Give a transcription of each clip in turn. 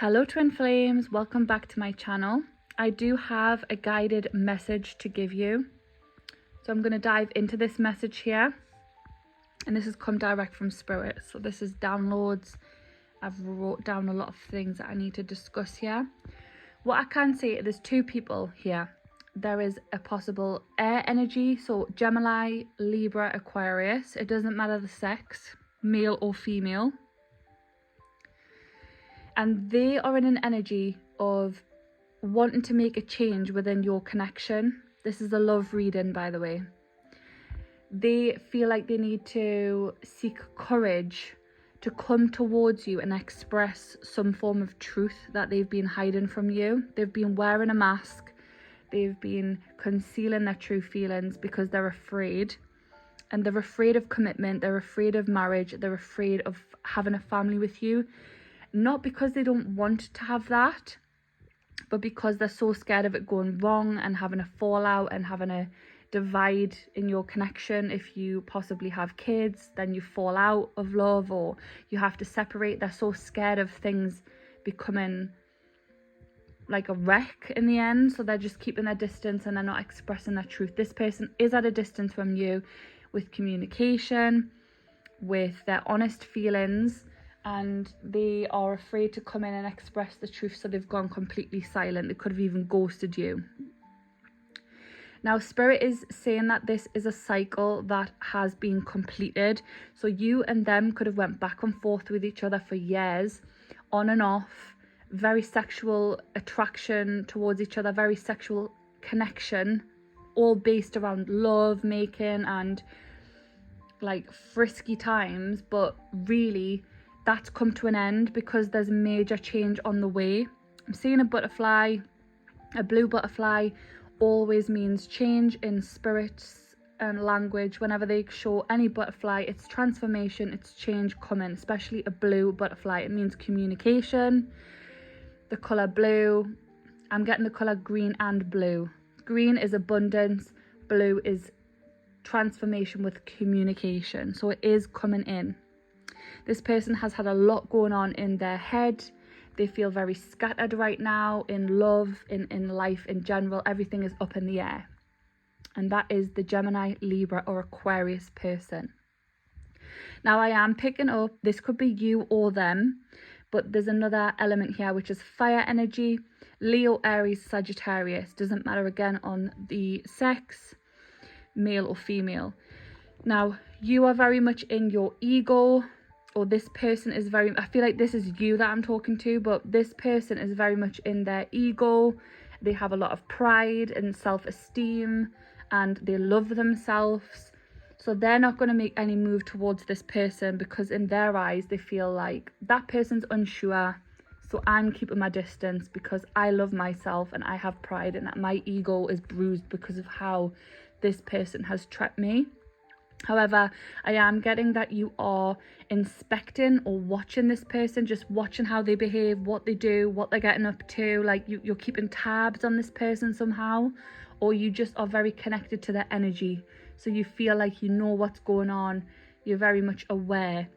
Hello twin flames, welcome back to my channel. I do have a guided message to give you. So I'm going to dive into this message here. And this has come direct from Spirit. So this is downloads. I've wrote down a lot of things that I need to discuss here. What I can say, there's two people here. There is a possible air energy. So Gemini, Libra, Aquarius. It doesn't matter the sex, male or female. And they are in an energy of wanting to make a change within your connection. This is a love reading, by the way. They feel like they need to seek courage to come towards you and express some form of truth that they've been hiding from you. They've been wearing a mask. They've been concealing their true feelings because they're afraid. And they're afraid of commitment. They're afraid of marriage. They're afraid of having a family with you. Not because they don't want to have that, but because they're so scared of it going wrong and having a fallout and having a divide in your connection. If you possibly have kids, then you fall out of love or you have to separate. They're so scared of things becoming like a wreck in the end. So they're just keeping their distance and they're not expressing their truth. This person is at a distance from you with communication, with their honest feelings. And they are afraid to come in and express the truth, so they've gone completely silent. They could have even ghosted you. Now, Spirit is saying that this is a cycle that has been completed. So you and them could have went back and forth with each other for years, on and off, very sexual attraction towards each other, very sexual connection, all based around love making and like frisky times, but really that's come to an end because there's major change on the way. I'm seeing a butterfly. A blue butterfly always means change in Spirit's language. Whenever they show any butterfly, it's transformation, it's change coming, especially a blue butterfly. It means communication. The colour blue, I'm getting the colour green and blue. Green is abundance, blue is transformation with communication. So it is coming in. This person has had a lot going on in their head. They feel very scattered right now in love, in life in general. Everything is up in the air. And that is the Gemini, Libra or Aquarius person. Now I am picking up, this could be you or them, but there's another element here which is fire energy. Leo, Aries, Sagittarius. Doesn't matter again on the sex, male or female. Now you are very much in your ego. Or this person is very, I feel like this is you that I'm talking to, but this person is very much in their ego. They have a lot of pride and self-esteem and they love themselves. So they're not going to make any move towards this person because in their eyes, they feel like that person's unsure. So I'm keeping my distance because I love myself and I have pride and that my ego is bruised because of how this person has treated me. However, I am getting that you are inspecting or watching this person, just watching how they behave, what they do, what they're getting up to. Like you're keeping tabs on this person somehow, or you just are very connected to their energy. So you feel like you know what's going on. You're very much aware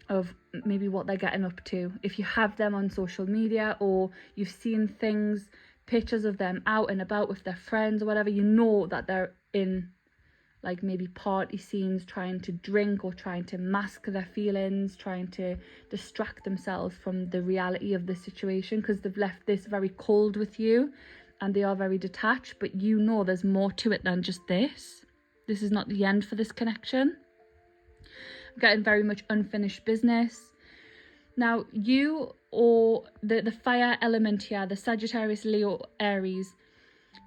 of maybe what they're getting up to. If you have them on social media or you've seen things, pictures of them out and about with their friends or whatever, you know that they're in like maybe party scenes, trying to drink or trying to mask their feelings, trying to distract themselves from the reality of the situation because they've left this very cold with you and they are very detached, but you know there's more to it than just this. This is not the end for this connection. I'm getting very much unfinished business. Now you or the fire element here, the Sagittarius, Leo, Aries,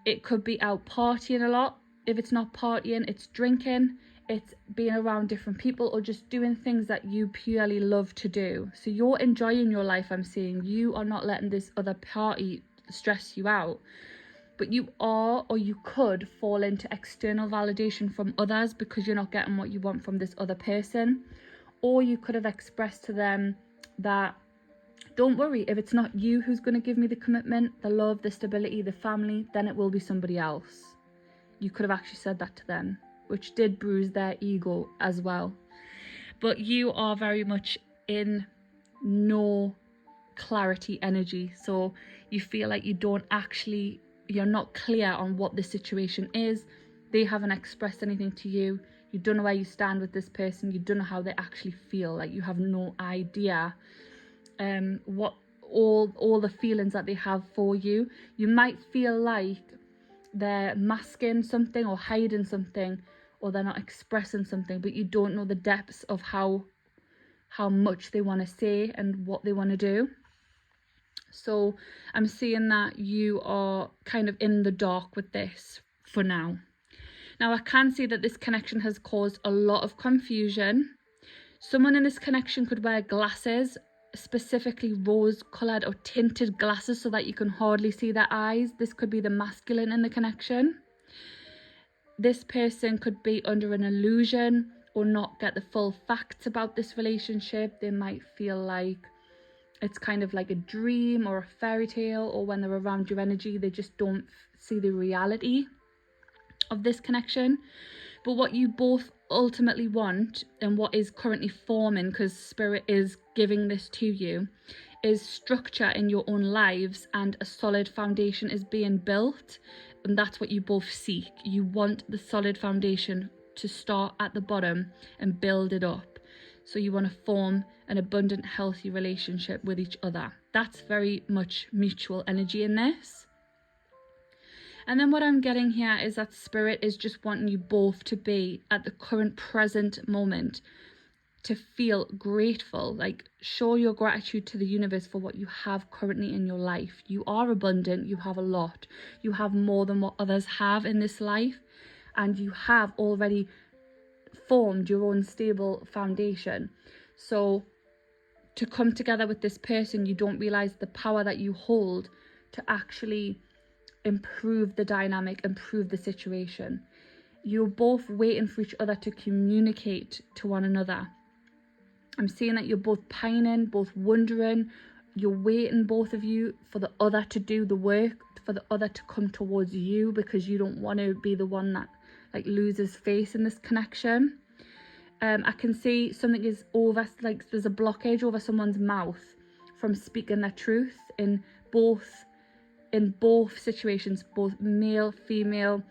it could be out partying a lot. If it's not partying, it's drinking, it's being around different people or just doing things that you purely love to do. So you're enjoying your life, I'm seeing. You are not letting this other party stress you out. But you are, or you could fall into external validation from others because you're not getting what you want from this other person. Or you could have expressed to them that, don't worry, if it's not you who's going to give me the commitment, the love, the stability, the family, then it will be somebody else. You could have actually said that to them, which did bruise their ego as well. But you are very much in no clarity energy. So you feel like you're not clear on what the situation is. They haven't expressed anything to you. You don't know where you stand with this person. You don't know how they actually feel. Like, you have no idea what all the feelings that they have for you. You might feel like they're masking something or hiding something, or they're not expressing something, but you don't know the depths of how much they want to say and what they want to do. So I'm seeing that you are kind of in the dark with this for now. Now, I can see that this connection has caused a lot of confusion. Someone in this connection could wear glasses, specifically rose-coloured or tinted glasses, so that you can hardly see their eyes. This could be the masculine in the connection. This person could be under an illusion or not get the full facts about this relationship. They might feel like it's kind of like a dream or a fairy tale, or when they're around your energy, they just don't see the reality of this connection. But what you both ultimately want, and what is currently forming, because Spirit is giving this to you, is structure in your own lives, and a solid foundation is being built. And that's what you both seek. You want the solid foundation to start at the bottom and build it up. So you want to form an abundant, healthy relationship with each other. That's very much mutual energy in this. And then what I'm getting here is that Spirit is just wanting you both to be at the current present moment, to feel grateful, like show your gratitude to the universe for what you have currently in your life. You are abundant, you have a lot, you have more than what others have in this life, and you have already formed your own stable foundation. So to come together with this person, you don't realize the power that you hold to actually improve the dynamic, improve the situation. You're both waiting for each other to communicate to one another. I'm seeing that you're both pining, both wondering. You're waiting, both of you, for the other to do the work, for the other to come towards you, because you don't want to be the one that like loses face in this connection. I can see something is over, like there's a blockage over someone's mouth from speaking their truth in both situations, both male, female,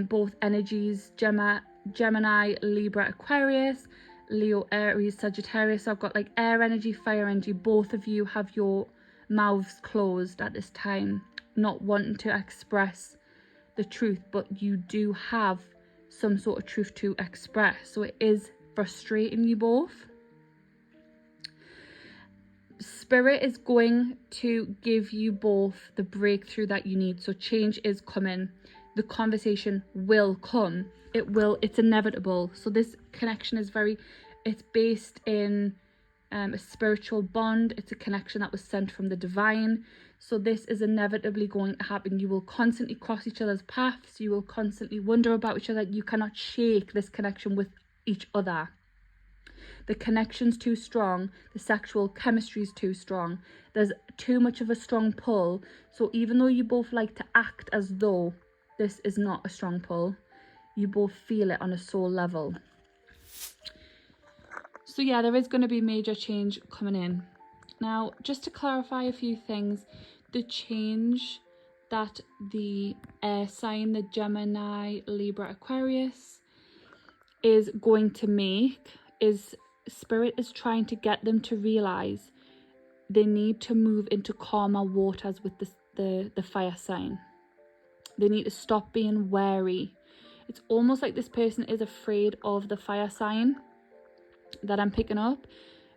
both energies, Gemini, Libra, Aquarius, Leo, Aries, Sagittarius. So I've got like air energy, fire energy. Both of you have your mouths closed at this time, not wanting to express the truth, but you do have some sort of truth to express. So it is frustrating you both. Spirit is going to give you both the breakthrough that you need. So change is coming. The conversation will come. It's inevitable. So this connection is it's based in a spiritual bond. It's a connection that was sent from the divine. So this is inevitably going to happen. You will constantly cross each other's paths. You will constantly wonder about each other. You cannot shake this connection with each other. The connection's too strong. The sexual chemistry is too strong. There's too much of a strong pull. So even though you both like to act as though this is not a strong pull, you both feel it on a soul level. So yeah, there is going to be major change coming in. Now, just to clarify a few things, the change that the air sign, the Gemini, Libra, Aquarius, is going to make is Spirit is trying to get them to realize they need to move into calmer waters with the fire sign. They need to stop being wary. It's almost like this person is afraid of the fire sign that I'm picking up,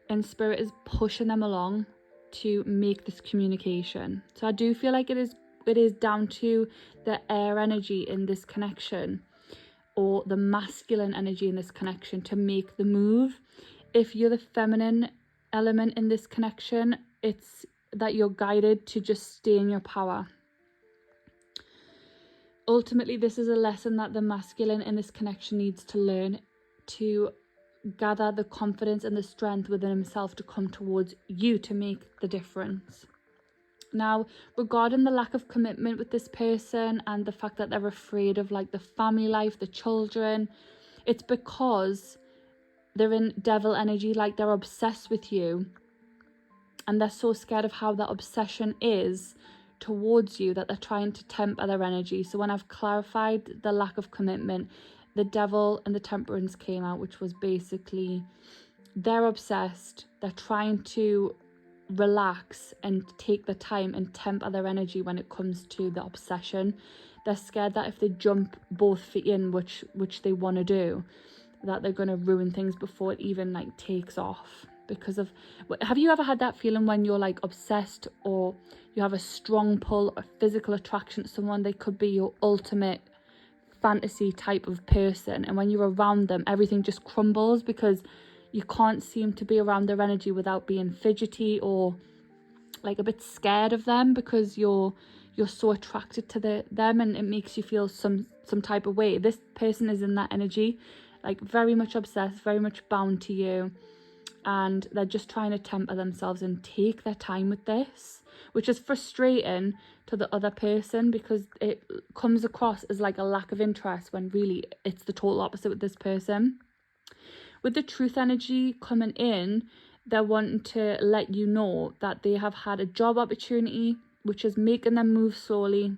and Spirit is pushing them along to make this communication. So I do feel like it is down to the air energy in this connection, or the masculine energy in this connection, to make the move. If you're the feminine element in this connection, it's that you're guided to just stay in your power. Ultimately, this is a lesson that the masculine in this connection needs to learn, to gather the confidence and the strength within himself to come towards you to make the difference. Now, regarding the lack of commitment with this person and the fact that they're afraid of like the family life, the children, it's because they're in devil energy, like they're obsessed with you. and they're so scared of how that obsession is towards you that they're trying to temper their energy. So when I've clarified the lack of commitment, the Devil and the Temperance came out, which was basically they're obsessed, they're trying to relax and take the time and temper their energy when it comes to the obsession. They're scared that if they jump both feet in, which they want to do, that they're going to ruin things before it even like takes off. Because of, have you ever had that feeling when you're like obsessed, or you have a strong pull or physical attraction to someone? They could be your ultimate fantasy type of person, and when you're around them, everything just crumbles because you can't seem to be around their energy without being fidgety or like a bit scared of them, because you're so attracted to them, and it makes you feel some type of way. This person is in that energy, like very much obsessed, very much bound to you, and they're just trying to temper themselves and take their time with this, which is frustrating to the other person because it comes across as like a lack of interest when really it's the total opposite with this person. With the Truth energy coming in, they're wanting to let you know that they have had a job opportunity which is making them move slowly,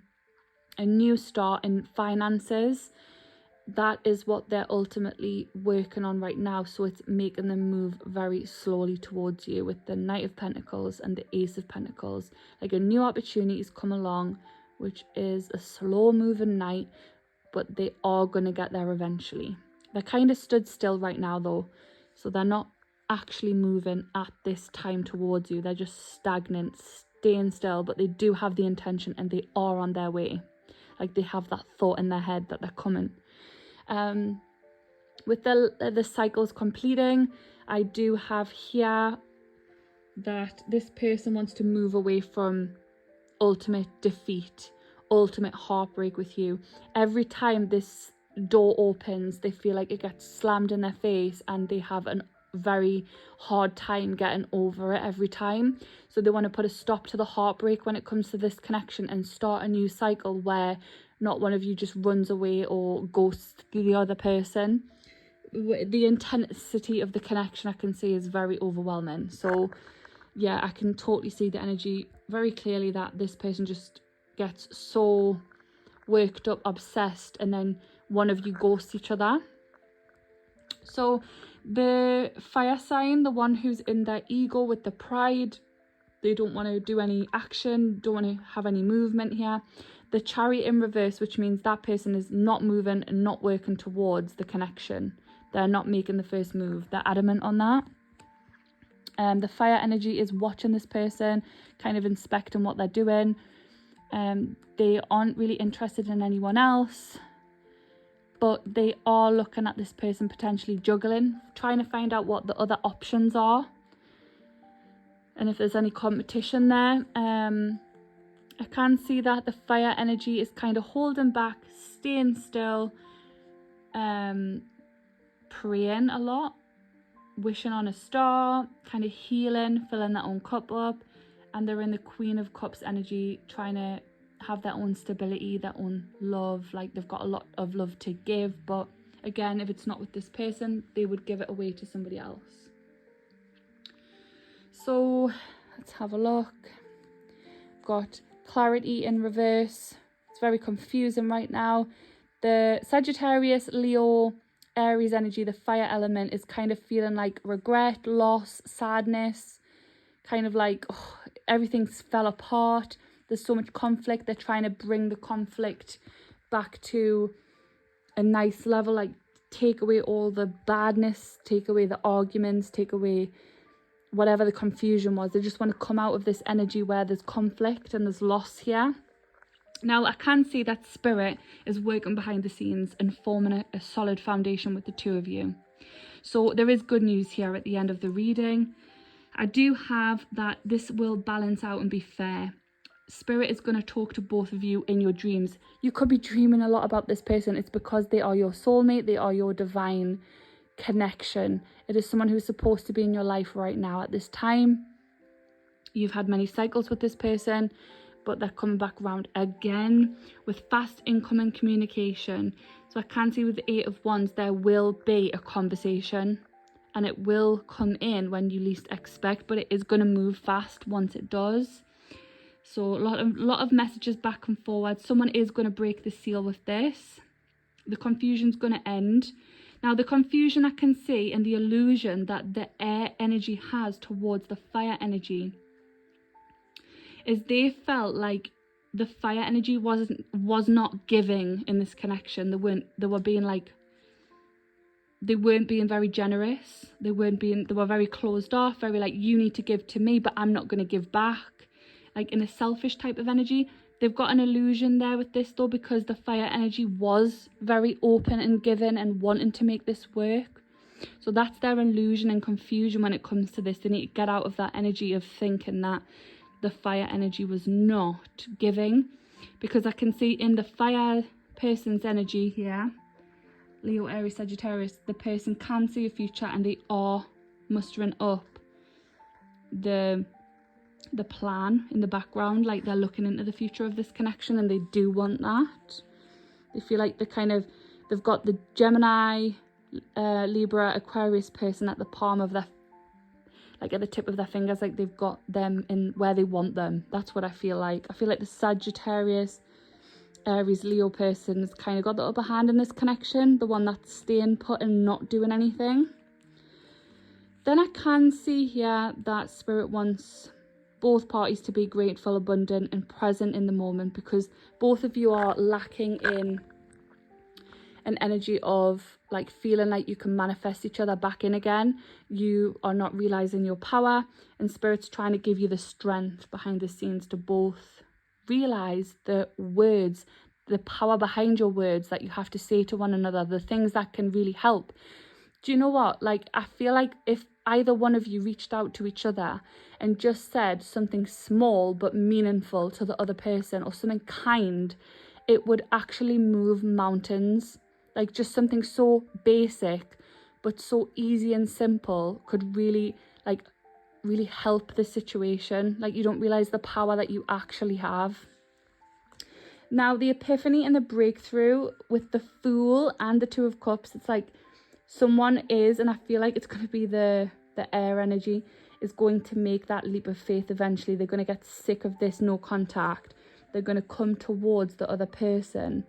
a new start in finances. That is what they're ultimately working on right now. So it's making them move very slowly towards you with the Knight of Pentacles and the Ace of Pentacles. Like a new opportunity has come along, which is a slow moving knight, but they are going to get there eventually. They're kind of stood still right now though. So they're not actually moving at this time towards you. They're just stagnant, staying still, but they do have the intention and they are on their way. Like they have that thought in their head that they're coming. With the cycles completing, I do have here that this person wants to move away from ultimate defeat, ultimate heartbreak with you. Every time this door opens, they feel like it gets slammed in their face and they have a very hard time getting over it every time. So they want to put a stop to the heartbreak when it comes to this connection and start a new cycle where not one of you just runs away or ghosts the other person. The intensity of the connection I can see is very overwhelming. So yeah, I can totally see the energy very clearly that this person just gets so worked up, obsessed, and then one of you ghosts each other. So the fire sign, the one who's in their ego with the pride, they don't want to do any action, don't want to have any movement here. The Chariot in reverse, which means that person is not moving and not working towards the connection. They're not making the first move. They're adamant on that. The fire energy is watching this person, kind of inspecting what they're doing. They aren't really interested in anyone else, but they are looking at this person potentially juggling, trying to find out what the other options are and if there's any competition there. I can see that the fire energy is kind of holding back, staying still, praying a lot, wishing on a star, kind of healing, filling their own cup up. And they're in the Queen of Cups energy, trying to have their own stability, their own love. Like they've got a lot of love to give, but again, if it's not with this person, they would give it away to somebody else. So let's have a look. Got clarity in reverse. It's very confusing right now. The Sagittarius, Leo, Aries energy, the fire element, is kind of feeling like regret, loss, sadness, kind of like everything's fell apart. There's so much conflict. They're trying to bring the conflict back to a nice level, like take away all the badness, take away the arguments, take away whatever the confusion was. They just want to come out of this energy where there's conflict and there's loss here. Now I can see that spirit is working behind the scenes and forming a solid foundation with the two of you. So there is good news here at the end of the reading. I do have that this will balance out and be fair. Spirit is going to talk to both of you in your dreams. You could be dreaming a lot about this person. It's because they are your soulmate. They are your divine connection. It is someone who is supposed to be in your life right now at this time. You've had many cycles with this person, but they're coming back around again with fast incoming communication. So I can see with the Eight of Wands, there will be a conversation. and it will come in when you least expect, but it is going to move fast once it does. So a lot of messages back and forward. Someone is going to break the seal with this. The confusion's going to end. Now, the confusion I can see and the illusion that the air energy has towards the fire energy is they felt like the fire energy was not giving in this connection. They were being like, they weren't being very generous. They were very closed off, very like, you need to give to me, but I'm not going to give back. Like in a selfish type of energy. They've got an illusion there with this though, because the fire energy was very open and giving and wanting to make this work. So that's their illusion and confusion when it comes to this. They need to get out of that energy of thinking that the fire energy was not giving, because I can see in the fire person's energy here, Leo, Aries, Sagittarius, the person can see a future and they are mustering up the plan in the background, like they're looking into the future of this connection and they do want that. They feel like they've got the Gemini, Libra, Aquarius person at the palm of their, like at the tip of their fingers, like they've got them in where they want them. That's what I feel like. I feel like the Sagittarius, Aries, Leo person has kind of got the upper hand in this connection, the one that's staying put and not doing anything. Then I can see here that Spirit wants both parties to be grateful, abundant and present in the moment, because both of you are lacking in an energy of like feeling like you can manifest each other back in again. You are not realizing your power, and Spirit's trying to give you the strength behind the scenes to both realize the words, the power behind your words that you have to say to one another, the things that can really help. Do you know what? Like, I feel like if either one of you reached out to each other and just said something small but meaningful to the other person, or something kind, it would actually move mountains. Like, just something so basic but so easy and simple could really help the situation. Like, you don't realize the power that you actually have. Now, the epiphany and the breakthrough with the Fool and the Two of Cups, it's like someone is, and I feel like it's going to be the air energy, is going to make that leap of faith eventually. They're going to get sick of this no contact. They're going to come towards the other person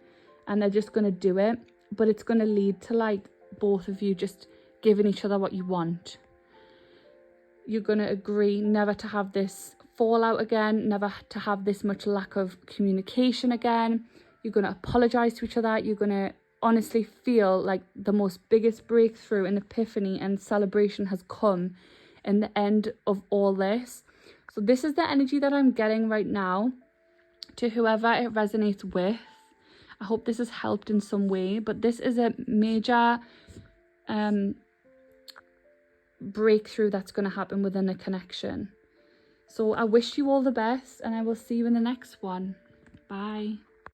and they're just going to do it. But it's going to lead to like both of you just giving each other what you want. You're going to agree never to have this fallout again, never to have this much lack of communication again. You're going to apologize to each other. You're going to honestly feel like the most biggest breakthrough and epiphany and celebration has come in the end of all this. So this is the energy that I'm getting right now. To whoever it resonates with, I hope this has helped in some way, but this is a major breakthrough that's going to happen within a connection. So I wish you all the best, and I will see you in the next one. Bye.